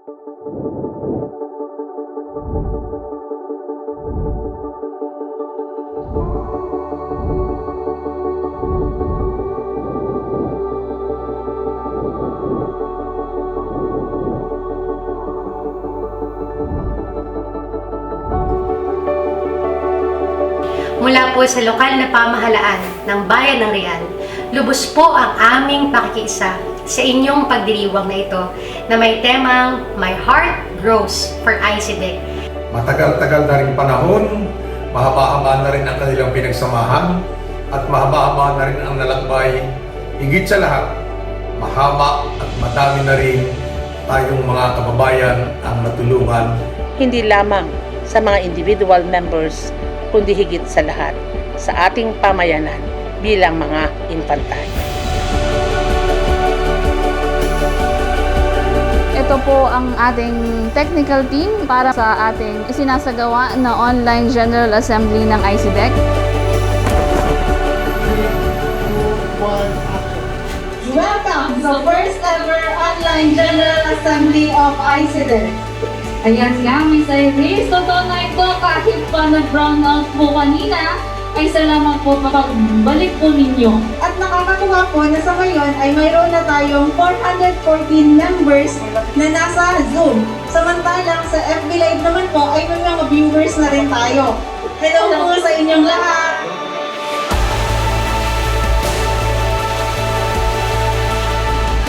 Mula po sa lokal na pamahalaan ng Bayan ng Real, lubos po ang aming pakikiisa sa inyong pagdiriwang na ito na may temang My Heart Grows for ICDEC. Matagal-tagal na rin panahon, mahaba-haba na rin ang kanilang pinagsamahan at mahaba-haba na rin ang nalakbay. Higit sa lahat, mahaba at madami na rin tayong mga kababayan ang natulungan. Hindi lamang sa mga individual members, kundi higit sa lahat sa ating pamayanan bilang mga infantay. Ito po ang ating technical team para sa ating isinasagawa na online General Assembly ng ICDEC. Welcome sa first ever online General Assembly of ICDEC. Ayan nga, Miss Iris. Totoo na ito, kahit pa nag-brown out po kanina, ay salamat po pagbalik po ninyo. At nakakatuwa po na sa ngayon ay mayroon na tayong 414 members na nasa Zoom. Samantalang sa FB Live naman po ay may mga viewers na rin tayo. Hello po sa inyong lahat!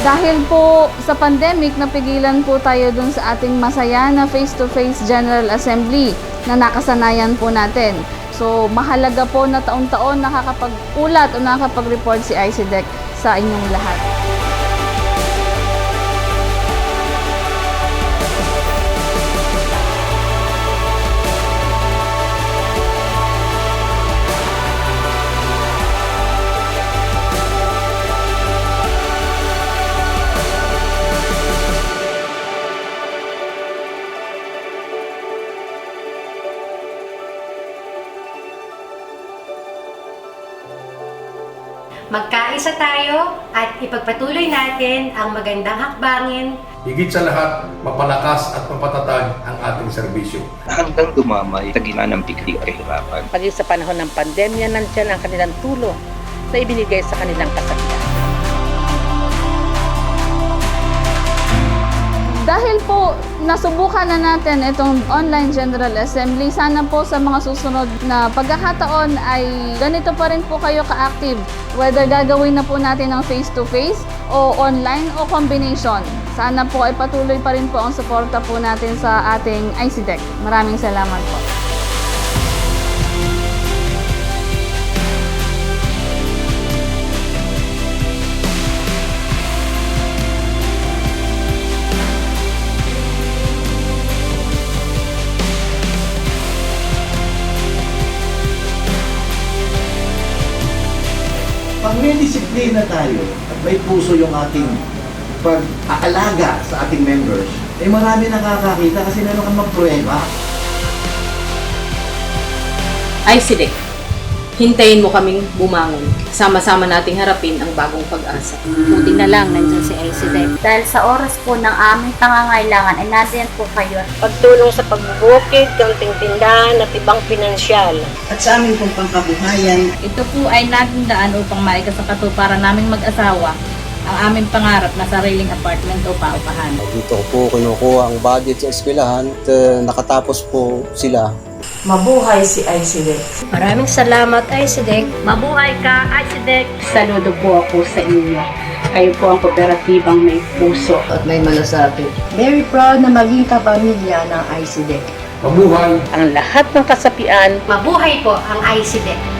Dahil po sa pandemic, napigilan po tayo dun sa ating masaya na face-to-face General Assembly na nakasanayan po natin. So, mahalaga po na taon-taon nakakapag-ulat o nakakapag-report si ICDEC sa inyong lahat. Magkaisa tayo at ipagpatuloy natin ang magandang hakbangin. Higit sa lahat, mapalakas at mapatatag ang ating serbisyo. Hanggang dumamay sa gitna ng biglang kahirapan. Paging sa panahon ng pandemya, nandiyan ang kanilang tulong na ibinigay sa kanilang kasabihan. Dahil po nasubukan na natin itong online General Assembly, sana po sa mga susunod na pagkakataon ay ganito pa rin po kayo ka-active. Whether gagawin na po natin ng face-to-face o online o combination. Sana po ay patuloy pa rin po ang suporta po natin sa ating ICDEC. Maraming salamat po. Pag may disiplina tayo at may puso yung ating pag-aalaga sa ating members, eh marami nakakakita kasi meron kang magprueba. ICDEC, hintayin mo kaming bumangon. Sama-sama nating harapin ang bagong pag-asa. Buti na lang nandyan si ICDEC. Dahil sa oras po ng aming pangangailangan ay nandiyan po kayo. Pagtulong sa pagbubukid, kaunting tindahan at ibang pinansyal. At sa aming pong pangkabuhayan. Ito po ay naging daan upang maikasakatuparan naming mag-asawa ang aming pangarap na sariling apartment o paupahan. Dito ko po kinukuha ang budget sa eskwelahan at nakatapos po sila. Mabuhay si ICDEC. Maraming salamat, ICDEC. Mabuhay ka, ICDEC. Saludo po ako sa inyo. Kayo po ang kooperatibang may puso At may malasakit. Very proud na maging kapamilya ng ICDEC. Mabuhay Ang lahat ng kasapian. Mabuhay po ang ICDEC.